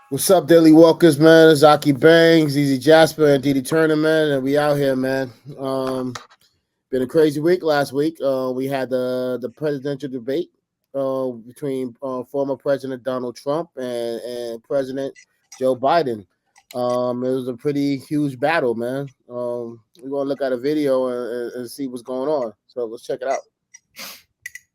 What's up, Daily Walkers, man? It's Aki Bangs, Azizi Jasper, and Didi Turner, man, and we out here, man. Been a crazy week last week. We had the presidential debate between former President Donald Trump and President Joe Biden. It was a pretty huge battle, man. We're gonna look at a video and see what's going on. So let's check it out.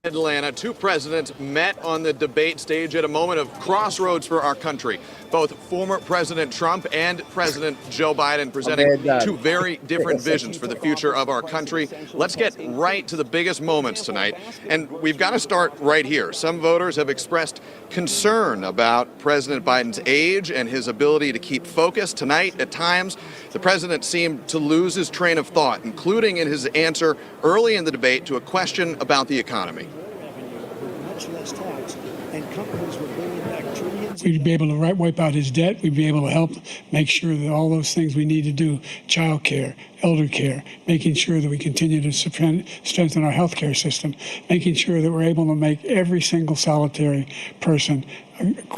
Atlanta, two presidents met on the debate stage at a moment of crossroads for our country. Both former President Trump and President Joe Biden presenting two very different visions for the future of our country. Let's get right to the biggest moments tonight. And we've got to start right here. Some voters have expressed concern about President Biden's age and his ability to keep focus. Tonight, at times, the president seemed to lose his train of thought, including in his answer early in the debate to a question about the economy. We'd be able to wipe out his debt. We'd be able to help make sure that all those things we need to do, child care, elder care, making sure that we continue to strengthen our health care system, making sure that we're able to make every single solitary person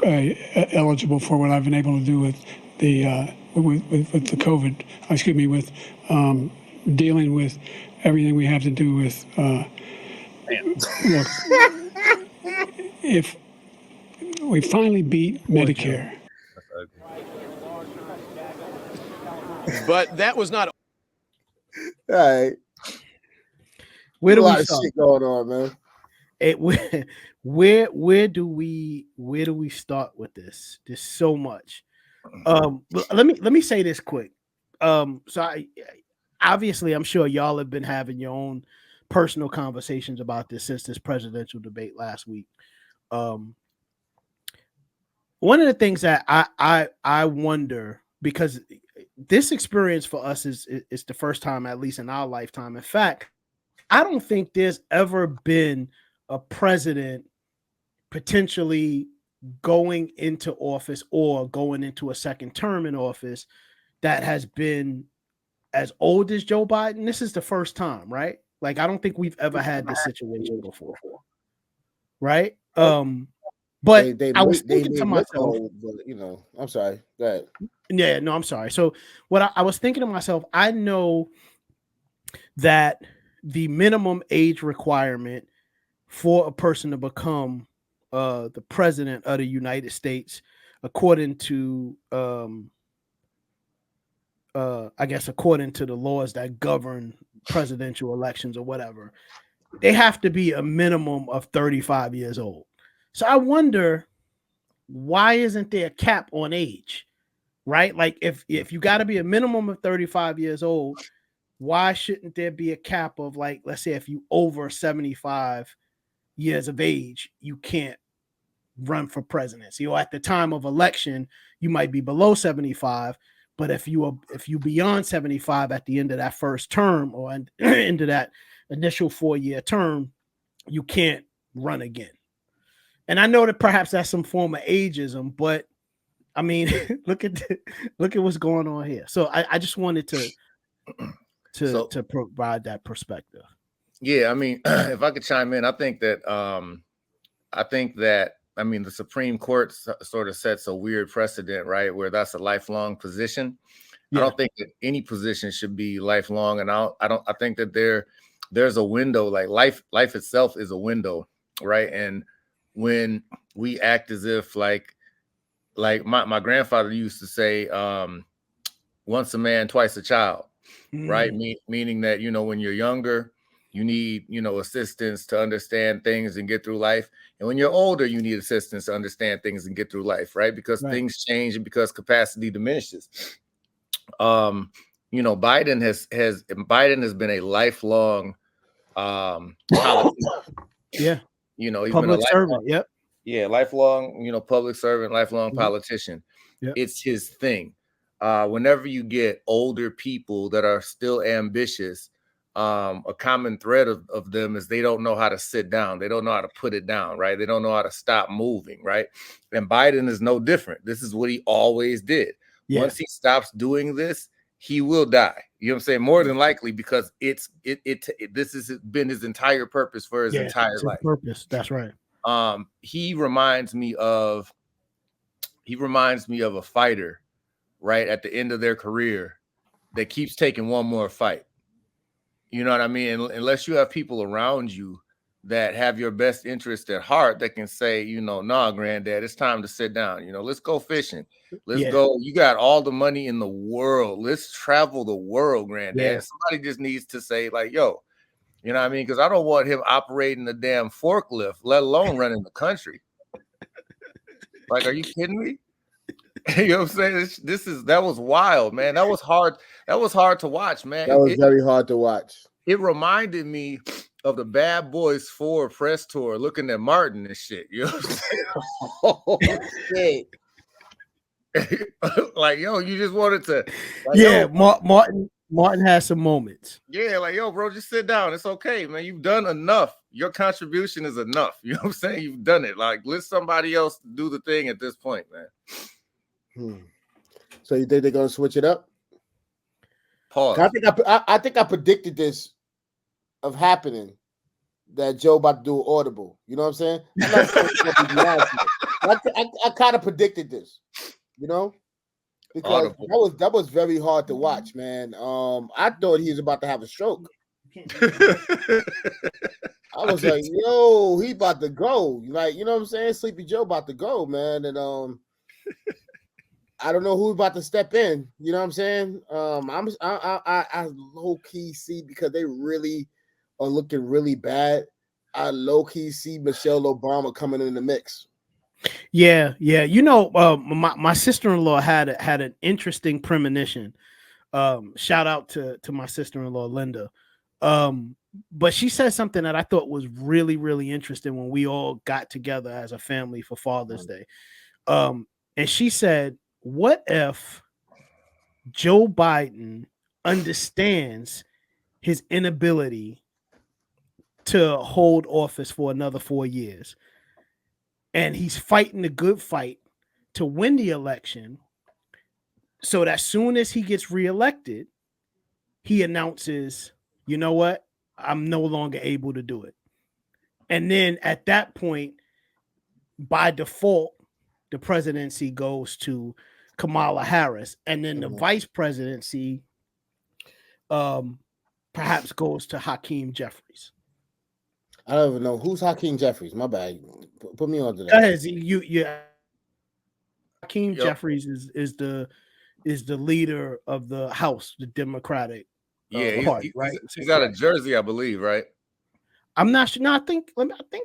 eligible for what I've been able to do with the with the COVID, with dealing with everything we have to do with, look, if we finally beat Medicare. But that was not. All right. Where do a lot we of start? shit going on, man. Where do we start with this? There's so much. Let me say this quick. Obviously, I'm sure y'all have been having your own personal conversations about this since this presidential debate last week. One of the things that I wonder, because this experience for us is the first time, at least in our lifetime. In fact, I don't think there's ever been a president potentially going into office or going into a second term in office that has been as old as Joe Biden. This is the first time, right? Like, I don't think we've ever had this situation before, right? But I was thinking to myself, old, but, I'm sorry. Go ahead. Yeah, no, I'm sorry. So what I was thinking to myself, I know that the minimum age requirement for a person to become the president of the United States, according to I guess according to the laws that govern presidential elections or whatever, they have to be a minimum of 35 years old. So I wonder, why isn't there a cap on age? Right? Like, if you got to be a minimum of 35 years old, why shouldn't there be a cap of, like, let's say if you over 75 years of age, you can't run for presidency, or at the time of election, you might be below 75. But if you beyond 75 at the end of that first term or into that initial 4-year term, you can't run again. And I know that perhaps that's some form of ageism, but I mean, look at what's going on here. So I just wanted to provide that perspective. Yeah, I mean, if I could chime in, I think that the Supreme Court sort of sets a weird precedent, right, where that's a lifelong position. Yeah. I don't think that any position should be lifelong, and I think that there's a window. Like life itself is a window, right? And when we act as if like my grandfather used to say, once a man, twice a child, right? Meaning that, when you're younger, you need, assistance to understand things and get through life. And when you're older, you need assistance to understand things and get through life, right? Because things change and because capacity diminishes. Biden has been a lifelong politician. Yeah. He's public been a servant. Yep. Yeah, lifelong, public servant, lifelong politician. Yep. It's his thing. Whenever you get older people that are still ambitious, a common thread of them is they don't know how to sit down. They don't know how to put it down, right? They don't know how to stop moving, right? And Biden is no different. This is what he always did. Yeah. Once he stops doing this, he will die. You know what I'm saying? More than likely, because this has been his entire purpose for his entire life. Purpose. That's right. He reminds me of he reminds me of a fighter, right, at the end of their career that keeps taking one more fight. You know what I mean? And unless you have people around you that have your best interest at heart, that can say, nah, granddad, it's time to sit down. Let's go fishing. Let's go. You got all the money in the world. Let's travel the world, granddad. Yeah. Somebody just needs to say, like, yo, you know what I mean? Because I don't want him operating the damn forklift, let alone running the country. Like, are you kidding me? You know what I'm saying? That was wild, man. That was hard. That was hard to watch, man. That was very hard to watch. It reminded me of the Bad Boys 4 press tour, looking at Martin and shit. You know what I'm saying? Like, yo, you just wanted to. Like, Martin has some moments. Yeah, like, yo, bro, just sit down. It's okay, man. You've done enough. Your contribution is enough. You know what I'm saying? You've done it. Like, let somebody else do the thing at this point, man. So you think they're gonna switch it up? Pause. I think I predicted this of happening, that Joe about to do audible. You know what I'm saying? I'm not saying it's gonna be I kind of predicted this, because that was very hard to watch, man. I thought he was about to have a stroke. I was like, yo, he about to go. Like, you know what I'm saying? Sleepy Joe about to go, man. And I don't know who's about to step in. You know what I'm saying? I low key see, because they really are looking really bad. I low key see Michelle Obama coming in the mix. Yeah. My sister-in-law had an interesting premonition. Shout out to my sister-in-law Linda. But she said something that I thought was really, really interesting when we all got together as a family for Father's Day. And she said, what if Joe Biden understands his inability to hold office for another 4 years, and he's fighting the good fight to win the election, so that as soon as he gets reelected, he announces, you know what, I'm no longer able to do it. And then at that point, by default, the presidency goes to Kamala Harris, and then the vice presidency perhaps goes to Hakeem Jeffries. I don't even know who's Hakeem Jeffries. My bad. Put me on to that. Go ahead. Hakeem Jeffries is the leader of the House, the Democratic Party, right? He's out of Jersey, I believe, right? I'm not sure. No, I think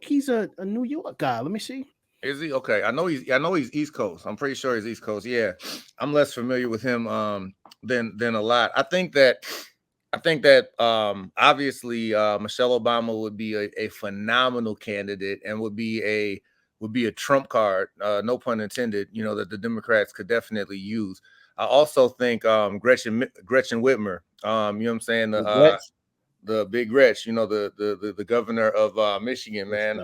he's a New York guy. Let me see. Is he? Okay. I know he's East Coast. I'm pretty sure he's East Coast. Yeah. I'm less familiar with him than a lot. I think that obviously Michelle Obama would be a phenomenal candidate, and would be a trump card, no pun intended, that the Democrats could definitely use. I also think Gretchen Whitmer, you know what I'm saying, the big Gretch, the governor of Michigan, man.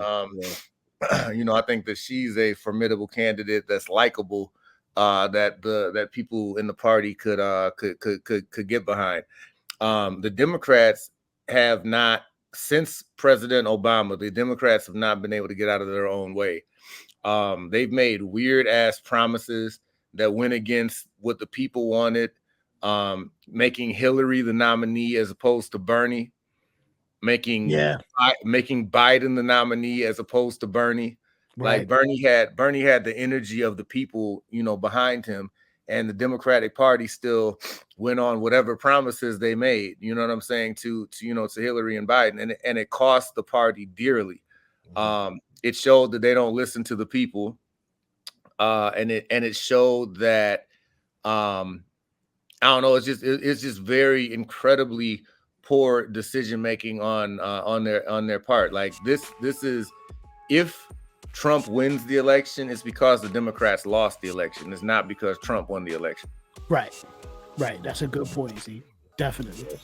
I think that she's a formidable candidate that's likable, that people in the party could get behind. The Democrats have not, since President Obama, the Democrats have not been able to get out of their own way. They've made weird ass promises that went against what the people wanted, making Hillary the nominee as opposed to Bernie, making Biden the nominee as opposed to Bernie. Right. Like Bernie had the energy of the people, behind him, and the Democratic Party still went on whatever promises they made, you know what I'm saying, to Hillary and Biden, and it cost the party dearly. It showed that they don't listen to the people, and it showed that I don't know, it's just very incredibly poor decision making on their part. Like this is, if Trump wins the election, it's because the Democrats lost the election. It's not because Trump won the election. Right. That's a good point, Z. Definitely.